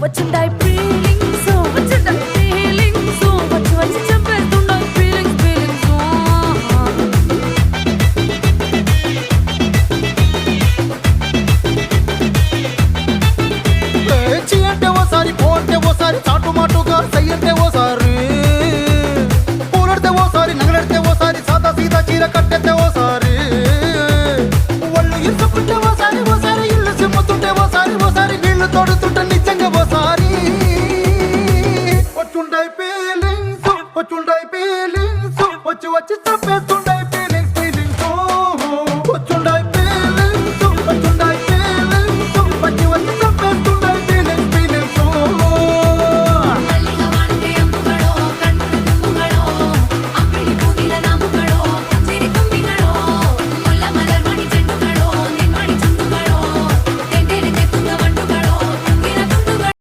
వచ్చుంటాయి feelings వచ్చుంటాయి feelings వచ్చి వచ్చి చెప్పేస్తుంటాయి feelings feelings పేచి అంటే ఓసారి పోంటే ఓసారి చాటు మాటుగా సై అంటే ఓసారి పూలడితే ఓసారి నగలడితే ఓసారి సాదా సీదా చీర కట్టెతే ఓసారి ఒళ్ళు ఇసుకుంటే ఓసారి ఓసారి ఇల్లు సిమ్ముతుంటే ఓసారి ఓసారి నీళ్లు తోడుతుంటే